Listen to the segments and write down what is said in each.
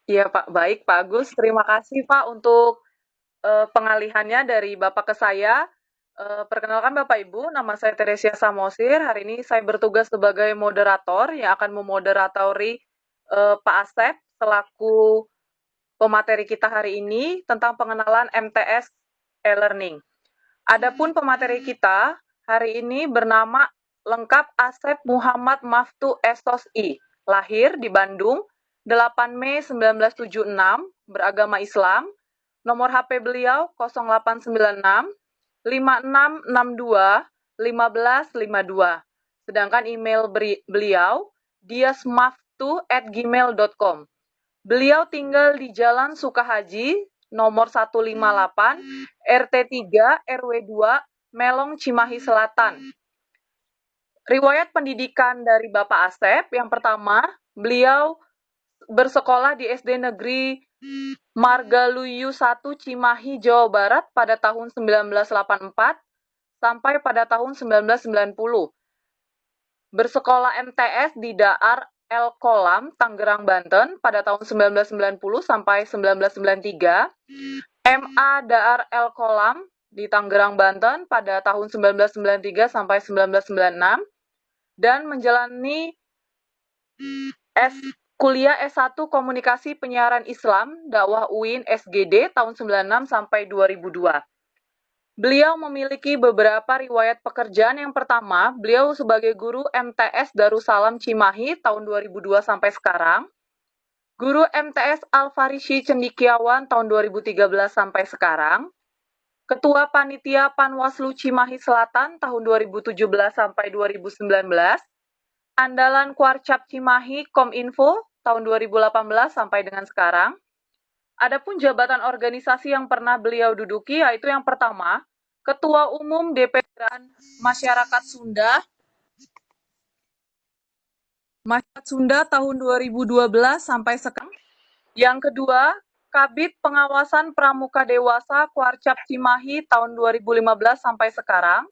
Iya Pak, baik Pak Agus. Terima kasih Pak untuk pengalihannya dari Bapak ke saya. Perkenalkan Bapak Ibu, nama saya Teresia Samosir. Hari ini saya bertugas sebagai moderator yang akan memoderatori Pak Asep selaku pemateri kita hari ini tentang pengenalan MTS e-learning. Adapun pemateri kita hari ini bernama lengkap Asep Muhammad Maftu SOSI, lahir di Bandung 8 Mei 1976, beragama Islam, nomor HP beliau 0896 5662 1552. Sedangkan email beliau diasmaftu@gmail.com. Beliau tinggal di Jalan Sukahaji, nomor 158, RT 3, RW 2, Melong, Cimahi Selatan. Riwayat pendidikan dari Bapak Asep, yang pertama, beliau bersekolah di SD Negeri Margaluyu 1 Cimahi, Jawa Barat pada tahun 1984 sampai pada tahun 1990. Bersekolah MTS di Daar El Kolam, Tangerang, Banten pada tahun 1990 sampai 1993. MA Daar El Kolam di Tangerang, Banten pada tahun 1993 sampai 1996 dan menjalani kuliah S1 Komunikasi Penyiaran Islam Dakwah UIN SGD tahun 96 sampai 2002. Beliau memiliki beberapa riwayat pekerjaan. Yang pertama, beliau sebagai guru MTS Darussalam Cimahi tahun 2002 sampai sekarang. Guru MTS Al-Farisi Cendikiawan tahun 2013 sampai sekarang. Ketua Panitia Panwaslu Cimahi Selatan tahun 2017 sampai 2019. Andalan Kuarcap Cimahi Kominfo tahun 2018 sampai dengan sekarang. Adapun jabatan organisasi yang pernah beliau duduki yaitu yang pertama, Ketua Umum DPR Masyarakat Sunda tahun 2012 sampai sekarang. Yang kedua, Kabid Pengawasan Pramuka Dewasa Kuarcap Cimahi tahun 2015 sampai sekarang.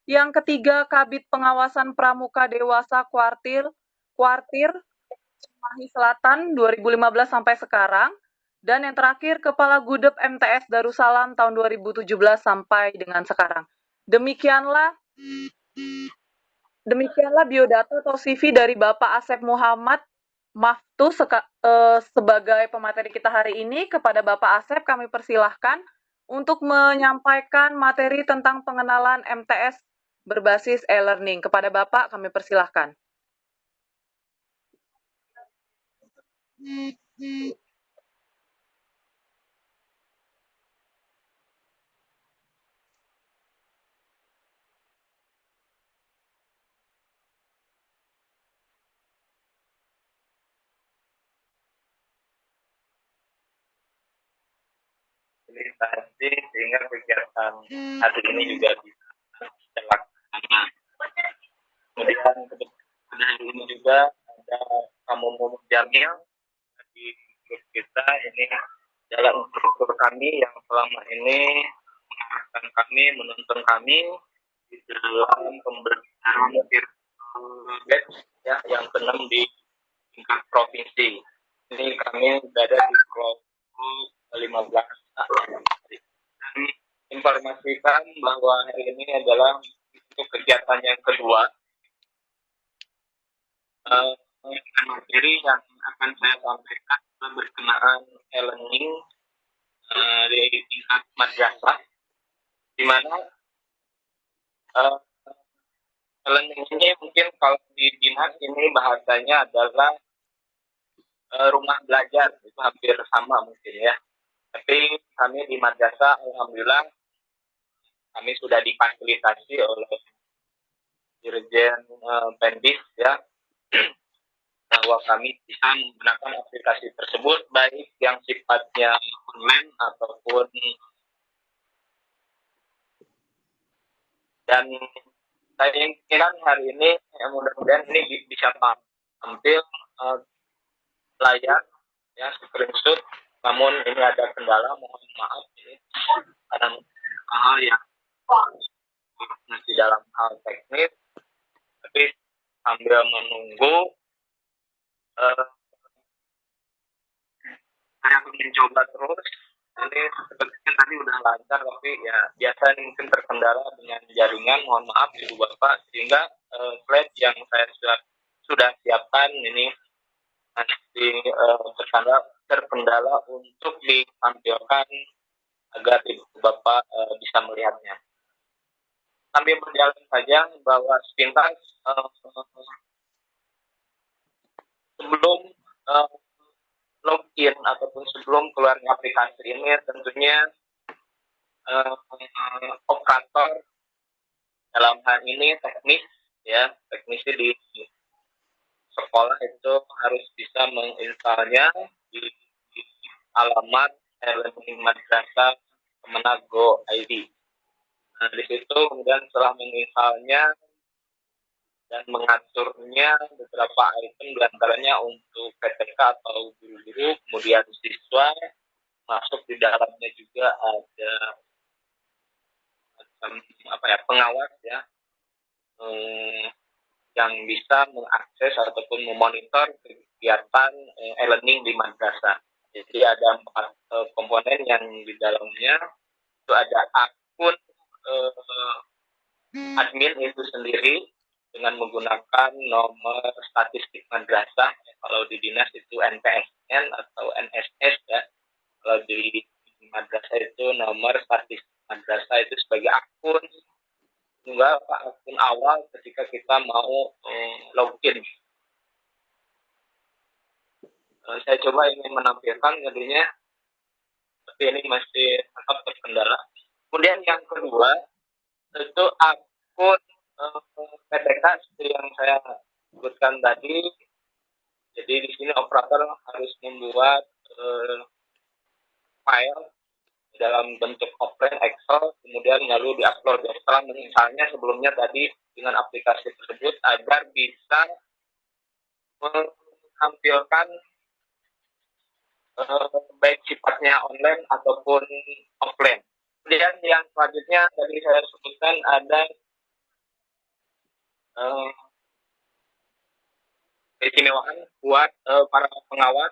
Yang ketiga, Kabid Pengawasan Pramuka Dewasa Kuartir Cimahi Selatan 2015 sampai sekarang. Dan yang terakhir, Kepala Gudep MTS Darussalam tahun 2017 sampai dengan sekarang. Demikianlah biodata atau CV dari Bapak Asep Muhammad Maftu sebagai pemateri kita hari ini. Kepada Bapak Asep kami persilahkan untuk menyampaikan materi tentang pengenalan MTS berbasis e-learning. Kepada Bapak kami persilahkan. Fasilitasi sehingga kegiatan hari ini juga bisa terlaksana. Kemudian pada hari ini juga ada tamu Jamil di grup kita. Ini adalah instruktur kami yang selama ini mengarahkan kami, menuntun kami di dalam pembelajaran virtual ya, yang ke-6 di tingkat provinsi. Ini kami berada di kelompok 15. Dan informasikan bahwa hari ini adalah untuk kegiatan yang kedua. Materi yang akan saya sampaikan berkenaan e-learning di tingkat madrasah, di mana e-learning ini mungkin kalau di dinas ini bahasanya adalah rumah belajar, itu hampir sama mungkin ya. Tapi kami di madrasah, alhamdulillah, kami sudah difasilitasi oleh Dirjen Pendis ya, bahwa kami bisa menggunakan aplikasi tersebut, baik yang sifatnya online ataupun, dan saya inginkan hari ini mudah-mudahan ini bisa tampil layar ya, screenshot. Namun ini ada kendala, mohon maaf ini karena hal yang masih dalam hal teknis, tapi sambil menunggu saya akan mencoba terus. Ini sepertinya tadi udah lancar, tapi ya biasa mungkin terkendala dengan jaringan. Mohon maaf Ibu Bapak, sehingga slide yang saya sudah siapkan ini masih terkendala untuk ditampilkan agar Ibu Bapak bisa melihatnya. Sambil berjalan saja bahwa sepintas sebelum login ataupun sebelum keluar aplikasi ini, tentunya operator dalam hal ini teknisi di sekolah itu harus bisa menginstalnya di alamat e-learning madrasah Kemenag.go.id. Nah, di situ kemudian setelah menginstalnya dan mengaturnya, beberapa item diantaranya untuk PTK atau guru-guru, kemudian siswa, masuk di dalamnya juga ada pengawas yang bisa mengakses ataupun memonitor kegiatan e-learning di madrasah. Jadi ada 4 komponen yang di dalamnya. Itu ada akun admin itu sendiri dengan menggunakan nomor statistik madrasah. Kalau di dinas itu NPSN atau NSS ya. Kalau di madrasah itu nomor statistik madrasah itu sebagai akun awal ketika kita mau login. Saya coba ingin menampilkan jadinya, tapi ini masih tetap terkendala. Kemudian yang kedua itu akun PTK seperti yang saya sebutkan tadi. Jadi di sini operator harus membuat file dalam bentuk offline Excel, kemudian lalu diupload. Setelah misalnya sebelumnya tadi dengan aplikasi tersebut agar bisa menampilkan baik sifatnya online ataupun offline. Kemudian yang selanjutnya tadi saya sebutkan ada keistimewaan buat para pengawas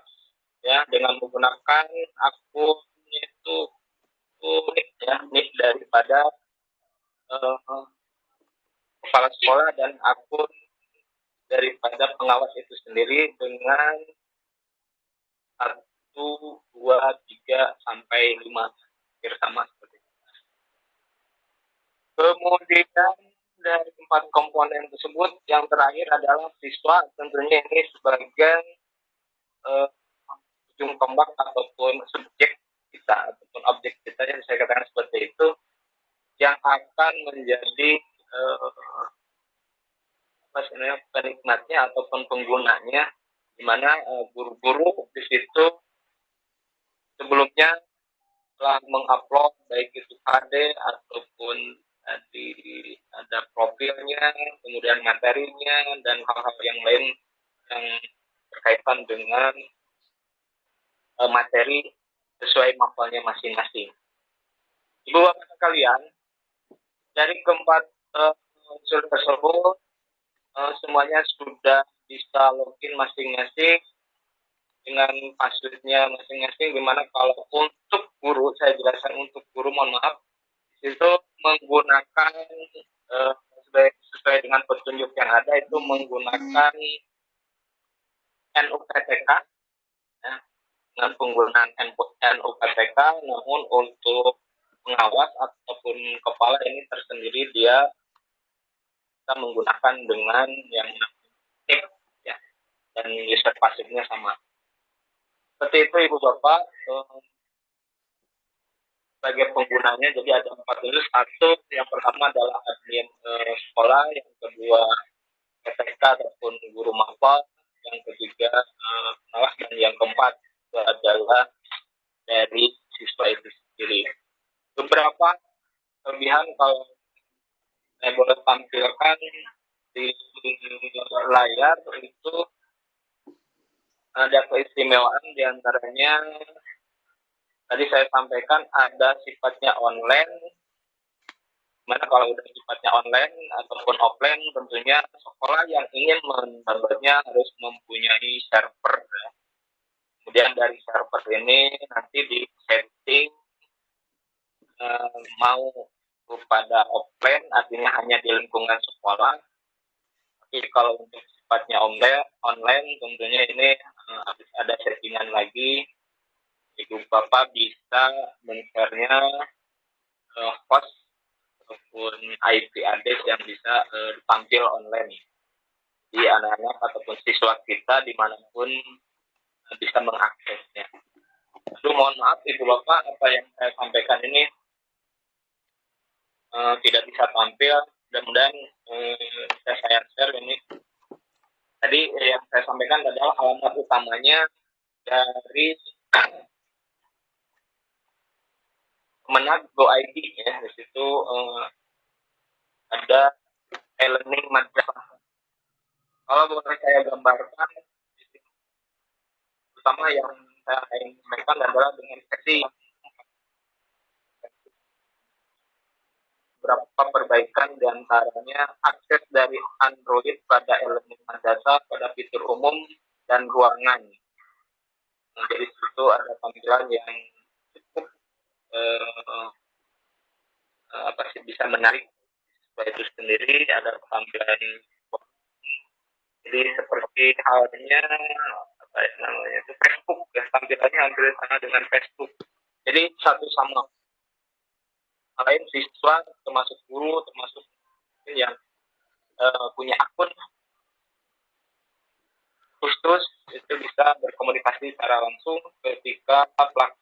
ya, dengan menggunakan akun itu nick daripada kepala sekolah dan akun daripada pengawas itu sendiri dengan 1, 2, 3, sampai 5 hampir sama seperti itu. Kemudian dari 4 komponen tersebut yang terakhir adalah siswa. Tentunya ini sebagai ujung tombak ataupun subjek kita ataupun objek kita yang saya katakan seperti itu, yang akan menjadi penikmatnya ataupun penggunanya, di mana guru-guru di situ sebelumnya telah mengupload baik itu KD ataupun tadi ada profilnya, kemudian materinya dan hal-hal yang lain yang berkaitan dengan materi sesuai mapelnya masing-masing. Ibu bapak sekalian, dari keempat unsur tersebut semuanya sudah bisa login masing-masing dengan passwordnya masing-masing. Dimana kalau untuk guru, saya jelaskan untuk guru, mohon maaf, itu menggunakan sesuai dengan petunjuk yang ada, itu menggunakan NUPTK ya, dengan penggunaan NUPTK. Namun untuk pengawas ataupun kepala ini tersendiri, dia kita menggunakan dengan yang NIP ya, dan user pasifnya sama. Seperti itu Ibu Bapak, sebagai penggunanya. Jadi ada 4 jenis. Satu, yang pertama adalah admin sekolah, yang kedua PTK ataupun guru mapel, yang ketiga pengawas, dan yang keempat itu adalah dari siswa itu sendiri. Beberapa kelebihan kalau saya boleh tampilkan di layar itu ada keistimewaan, diantaranya tadi saya sampaikan ada sifatnya online. Mana kalau udah sifatnya online ataupun offline, tentunya sekolah yang ingin mendownloadnya harus mempunyai server ya. Kemudian dari server ini nanti di setting mau pada offline, artinya hanya di lingkungan sekolah. Tapi kalau untuk sifatnya online tentunya ini harus ada settingan lagi. Ibu Bapak bisa men-share-nya host ataupun IP address yang bisa tampil online di anak-anak ataupun siswa kita dimanapun bisa mengaksesnya. Aduh, mohon maaf Ibu Bapak, apa yang saya sampaikan ini tidak bisa tampil. Mudah-mudahan bisa saya share ini. Tadi yang saya sampaikan adalah alamat utamanya dari Kemenag.go.id ya. Di situ ada e-learning madrasah. Kalau boleh saya gambarkan, pertama yang saya ingin sampaikan adalah dengan versi beberapa perbaikan diantaranya akses dari Android pada e-learning madrasah pada fitur umum dan ruangan. Jadi situ ada tampilan yang cukup bisa menarik itu sendiri, ada tampilan jadi seperti halnya itu Facebook ya, tampilannya hampir sama dengan Facebook. Jadi satu sama lain siswa termasuk guru termasuk yang punya akun khusus itu bisa berkomunikasi secara langsung ketika pelaksanaan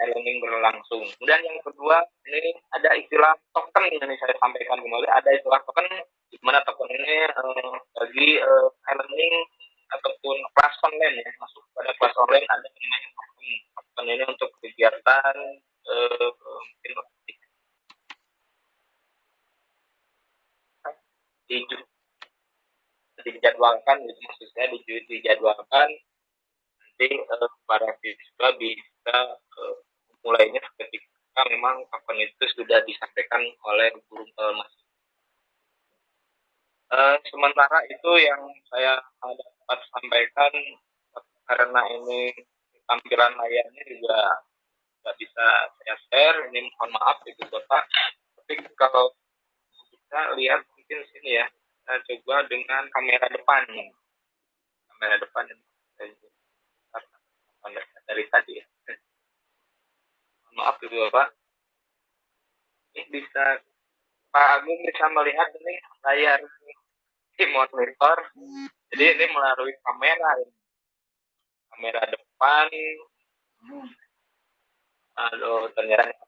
e-learning berlangsung. Kemudian yang kedua, ini ada istilah token yang saya sampaikan kembali. Ada istilah token, di mana token ini bagi e-learning ataupun kelas online ya, masuk pada kelas online ada namanya token. Token ini untuk kegiatan dijadwalkan, gitu maksudnya dijadwalkan nanti para siswa bisa mulainya ketika memang kapan itu sudah disampaikan oleh guru masing. Sementara itu yang saya dapat sampaikan, karena ini tampilan layarnya juga tidak bisa saya share, ini mohon maaf Ibu Bapak. Tapi kalau kita lihat mungkin sini ya, saya coba dengan kamera depan dari tadi ya. Maaf Ibu Bapak, ini bisa Pak Agung bisa melihat ini layar di monitor. Jadi ini melalui kamera depan. Aduh, ternyata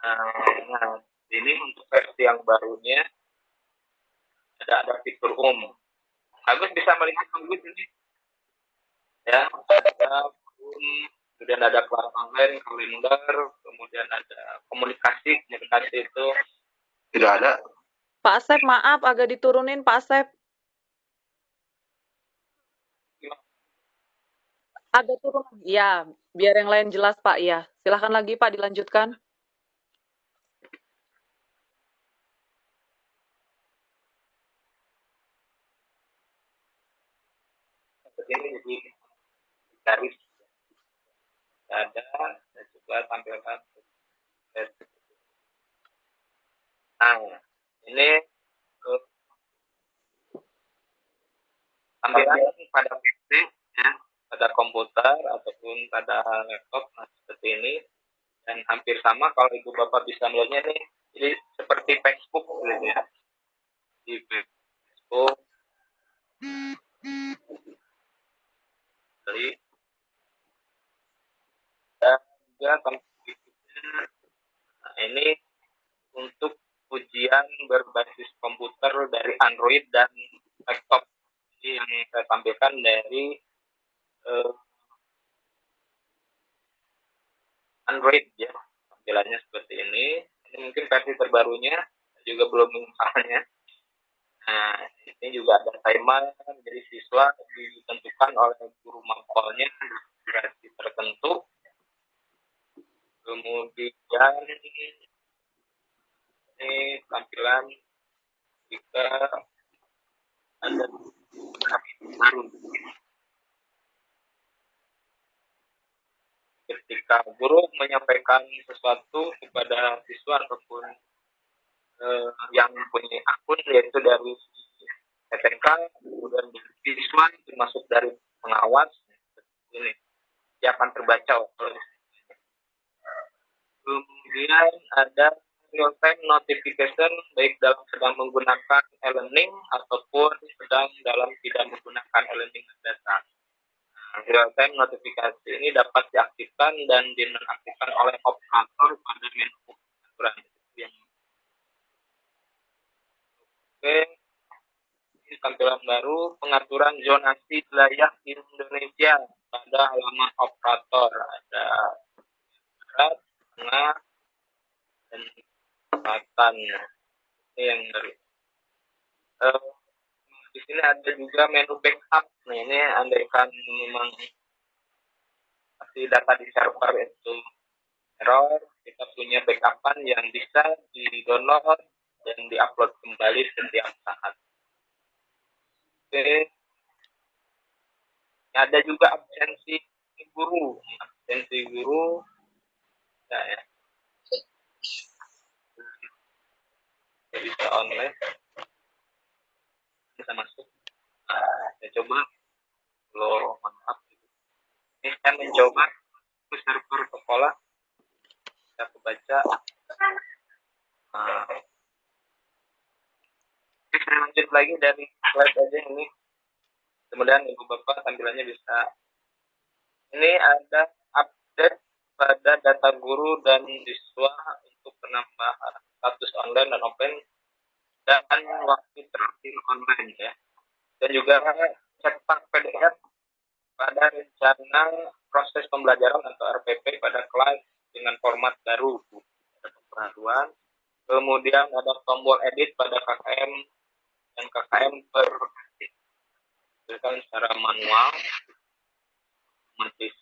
nah, ini untuk versi yang barunya ada fitur umum. Agus bisa melihat Agus ini ya, ada kemudian ada kelas online, kalender, kemudian ada komunikasi itu tidak ada. Pak Asep, maaf agak diturunin Pak Asep. Agak turun. Ya, biar yang lain jelas Pak. Ya, silakan lagi Pak dilanjutkan. Ini jadi garis ada dan juga tampilkan. Nah, ini tampilan pada PC ya, pada komputer ataupun pada laptop seperti ini, dan hampir sama kalau Ibu Bapak bisa melihatnya nih, jadi seperti Facebook gitu ya. Di Facebook jadi dan juga nah, ini untuk ujian berbasis komputer dari Android dan laptop. Ini yang saya tampilkan dari Android ya, tampilannya seperti ini. Ini mungkin versi terbarunya, juga belum menggunakannya. Nah, ini juga ada timer, jadi siswa ditentukan oleh guru mapolnya durasi tertentu. Kemudian ini tampilan jika ada baru. Ketika guru menyampaikan sesuatu kepada siswa ataupun yang punya akun, yaitu dari SMK, kemudian dari siswa termasuk dari pengawas, ini dia akan terbaca oleh. Kemudian ada real time notification baik dalam sedang menggunakan e-learning ataupun sedang dalam tidak menggunakan e-learning data. Real time notifikasi ini dapat diaktifkan dan dinonaktifkan oleh operator pada menu pengaturan. Oke, ini tampilan baru pengaturan zonasi wilayah Indonesia pada halaman operator. Ada barat, tengah, dan selatan. Ini yang baru. Di sini ada juga menu backup. Nah, ini andaikan memang data di server itu error, kita punya backupan yang bisa di-download dan di-upload kembali setiap saat. Oke. Ada juga absensi guru. Absensi guru. Nah, ya. Bisa online. Bisa masuk. Saya coba. Kalau mantap. Ini saya mencoba ke server sekolah. Saya kebaca. Oke, saya lanjut lagi dari slide aja ini. Kemudian Ibu Bapak tampilannya bisa. Ini ada update pada data guru dan siswa untuk penambahan status online dan offline dan waktu terakhir online ya. Dan juga cetak PDF pada rencana proses pembelajaran atau RPP pada kelas dengan format baru. Ada pembaruan. Kemudian ada tombol edit pada KKM dan KKM per kan secara manual otomatis.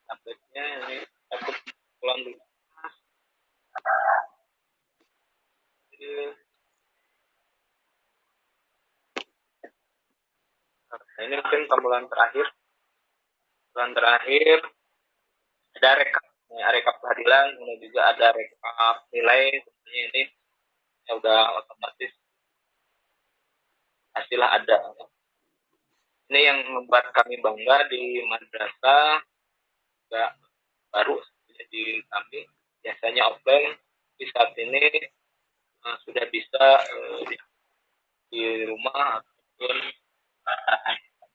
Update-nya ini aku pulang dulu. Nah, ini mungkin tampilan terakhir. Tampilan terakhir ada rekap, ya, rekap kehadiran, kemudian juga ada rekap nilai. Tentunya ini ya udah otomatis hasilnya ada. Ini yang membuat kami bangga di madrasah, juga baru di kami biasanya offline, di saat ini sudah bisa di rumah ataupun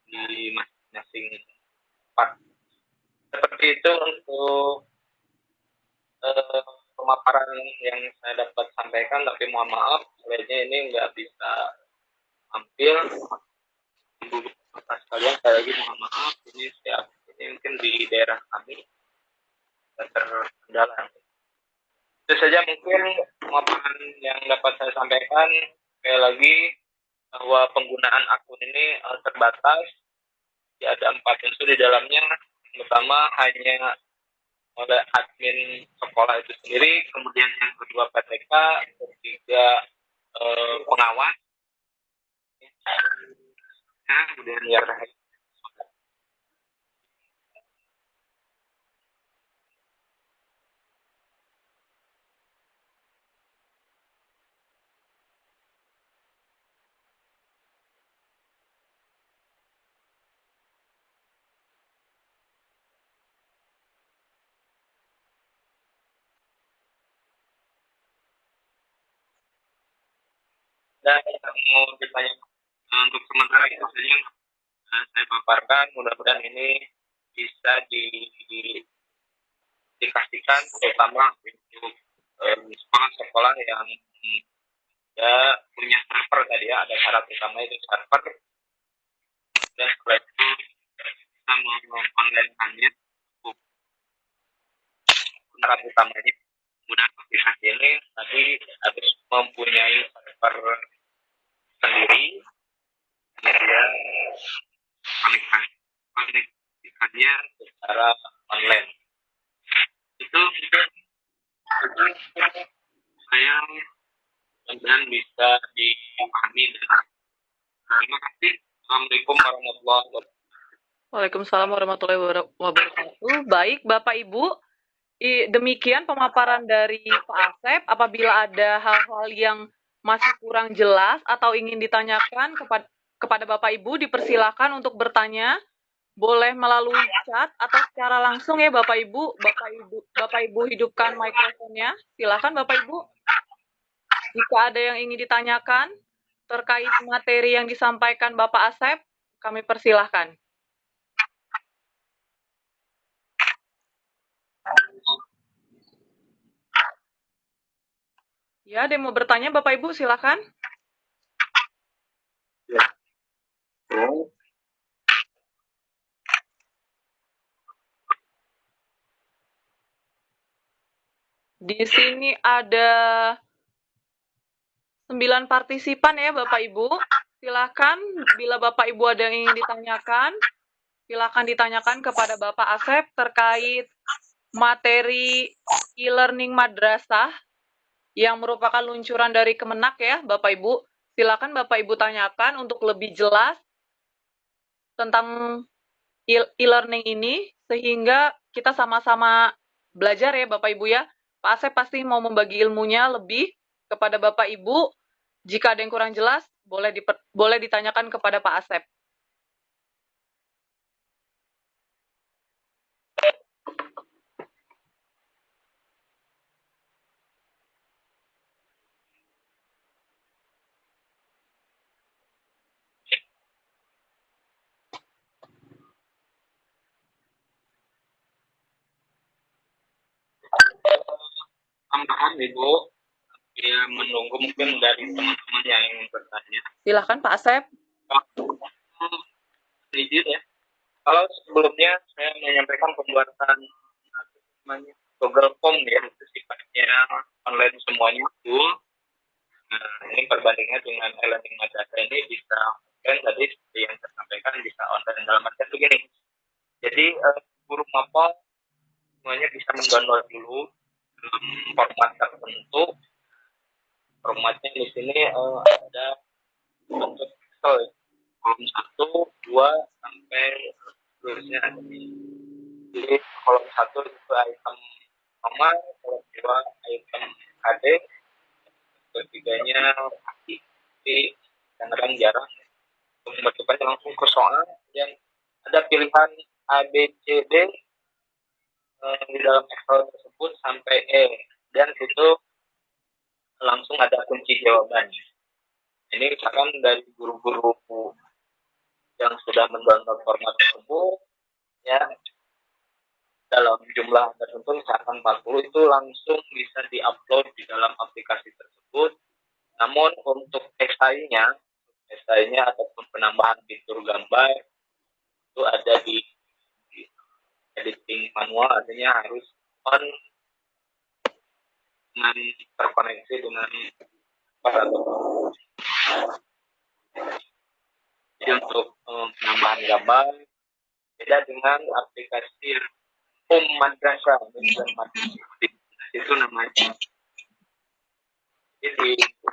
di masing-masing tempat. Seperti itu untuk pemaparan yang saya dapat sampaikan, tapi mohon maaf slide-nya ini nggak bisa tampil. Ibu bapak sekalian, saya lagi mohon maaf, ini mungkin di daerah kami terkendala. Itu saja mungkin pemaparan yang dapat saya sampaikan. Sekali lagi bahwa penggunaan akun ini terbatas. Ya, ada 4 unsur di dalamnya. Pertama hanya oleh admin sekolah itu sendiri, kemudian yang kedua PTK, ketiga pengawas, kemudian yang terakhir. Dan yang mau ditanya untuk sementara itu saja yang saya paparkan. Mudah-mudahan ini bisa dikasihkan terutama untuk sekolah-sekolah yang ya punya server tadi ya, ada syarat utama itu server, dan setelah itu kita mau online-nya syarat utamanya Kemudian aplikasi ini tadi harus mempunyai server sendiri, kemudian koneksikannya secara online. Itu saya mudah-mudahan bisa dipahami. Terima kasih. Assalamualaikum warahmatullahi wabarakatuh. Waalaikumsalam warahmatullahi wabarakatuh. Baik, Bapak Ibu, demikian pemaparan dari Pak Asep. Apabila ada hal-hal yang masih kurang jelas atau ingin ditanyakan kepada Bapak Ibu, dipersilakan untuk bertanya. Boleh melalui chat atau secara langsung ya Bapak Ibu. Bapak Ibu hidupkan mikrofonnya. Silakan Bapak Ibu. Jika ada yang ingin ditanyakan terkait materi yang disampaikan Bapak Asep, kami persilahkan. Ya, ada yang mau bertanya Bapak Ibu, silakan. Ya. Di sini ada 9 partisipan ya Bapak Ibu. Silakan bila Bapak Ibu ada yang ingin ditanyakan, silakan ditanyakan kepada Bapak Asep terkait materi e-learning madrasah yang merupakan luncuran dari Kemenak ya Bapak Ibu. Silakan Bapak Ibu tanyakan untuk lebih jelas tentang e-learning ini sehingga kita sama-sama belajar ya Bapak Ibu ya. Pak Asep pasti mau membagi ilmunya lebih kepada Bapak Ibu. Jika ada yang kurang jelas, boleh ditanyakan kepada Pak Asep. Tambahan Ibu, ya menunggu mungkin dari teman-teman yang ingin bertanya. Silakan Pak Asep. Izin ya. Kalau sebelumnya saya menyampaikan pembuatan namanya Google Form ya, itu sifatnya online semuanya full. Nah, ini perbandingannya dengan e-learning madrasah ini bisa online tadi seperti yang saya sampaikan bisa online dalam artian begini. Jadi guru mapel semuanya bisa mendownload dulu dalam format tertentu. Formatnya di sini ada bentuk Excel ya. Kolom 1, 2 sampai seterusnya. Jadi kolom 1 itu item nomor, kolom 2 item KD, ketiganya kaki. Jadi kadang-kadang jarang untuk membacanya langsung ke soal. Dan ada pilihan A, B, C, D di dalam Excel tersebut sampai E. Dan itu langsung ada kunci jawabannya. Ini misalkan dari guru-guru yang sudah mendownload format tersebut, ya dalam jumlah tertentu misalkan 40 itu langsung bisa diupload di dalam aplikasi tersebut. Namun untuk esainya ataupun penambahan fitur gambar itu ada di editing manual, artinya harus on dengan terkoneksi dengan aparatur. Jadi untuk penambahan gambar beda dengan aplikasi madrasah itu namanya. Jadi itu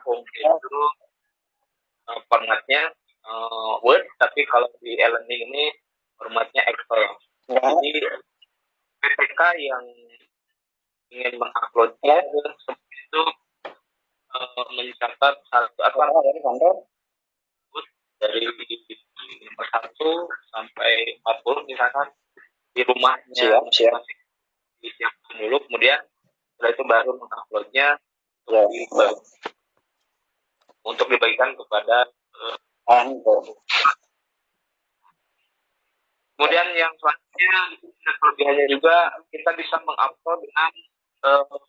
formatnya Word, tapi kalau di e-learning ini formatnya Excel. Jadi PPK yang ingin menguploadnya itu mencatat satu dari nomor 1 sampai 40 misalkan di rumahnya disiapkan dulu, kemudian setelah itu baru menguploadnya untuk dibagikan kepada kemudian yang selanjutnya kelebihannya juga kita bisa mengupload dengan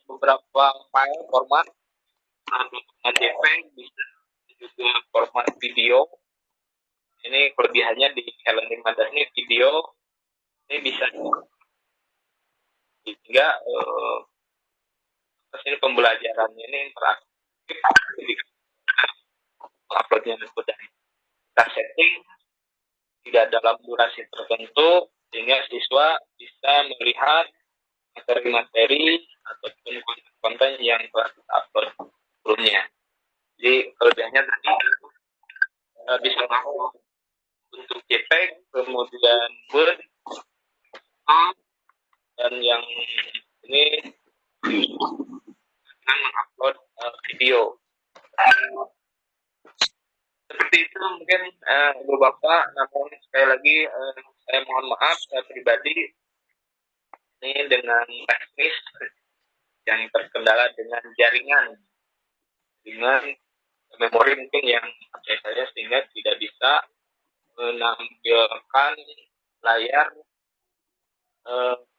beberapa file format JPEG, bisa juga format video. Ini kelebihannya di e-learning madrasah ini video ini bisa sehingga hasil pembelajarannya ini interaktif, uploadnya dan kita setting tidak dalam durasi tertentu sehingga siswa bisa melihat materi-materi ataupun konten-konten yang telah kita upload sebelumnya. Jadi kelebihannya tadi bisa upload untuk JPEG, kemudian Word, dan yang ini akan mengupload video. Seperti itu mungkin Ibu Bapak, namun sekali lagi saya mohon maaf saya pribadi ini dengan teknis yang terkendala dengan jaringan memori mungkin yang saya sehingga tidak bisa menampilkan layar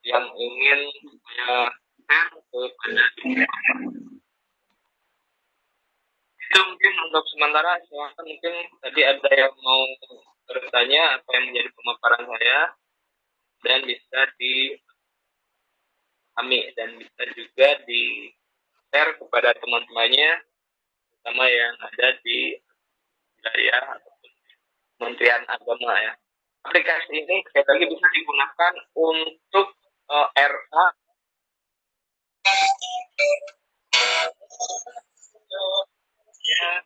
yang ingin saya share kepada itu mungkin untuk sementara. Silahkan mungkin tadi ada yang mau bertanya apa yang menjadi pemaparan saya dan bisa dipahami dan bisa juga di share kepada teman-temannya terutama yang ada di wilayah ataupun Kementerian Agama ya. Aplikasi ini sekali lagi bisa digunakan untuk RA ya.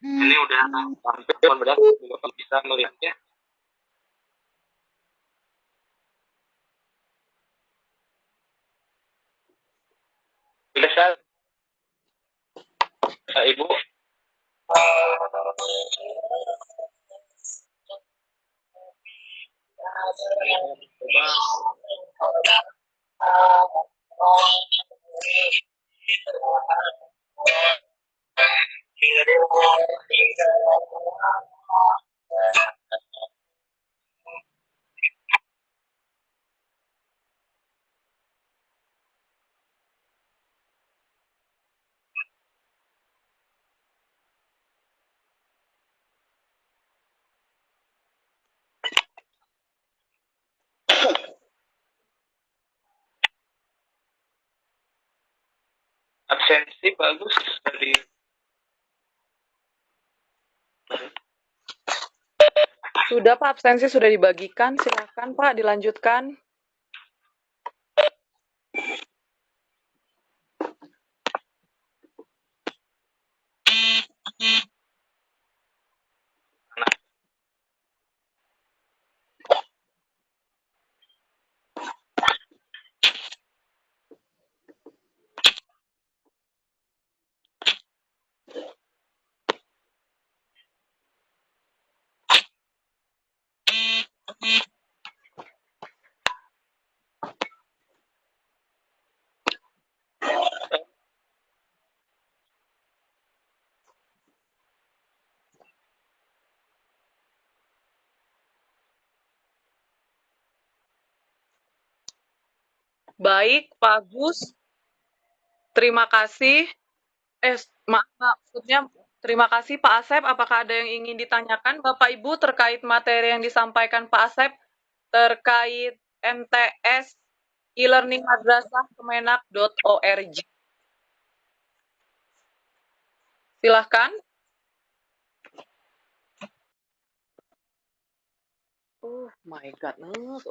Ini udah hampir mudah bisa melihatnya. Bisa Ibu. Absensi bagus dari Sudah Pak, absensi sudah dibagikan. Silakan Pak, dilanjutkan. Baik, Pak Agus. Terima kasih. Maksudnya terima kasih Pak Asep. Apakah ada yang ingin ditanyakan Bapak Ibu terkait materi yang disampaikan Pak Asep terkait MTS e-learning madrasah kemenak.org? Silahkan. Oh my goodness.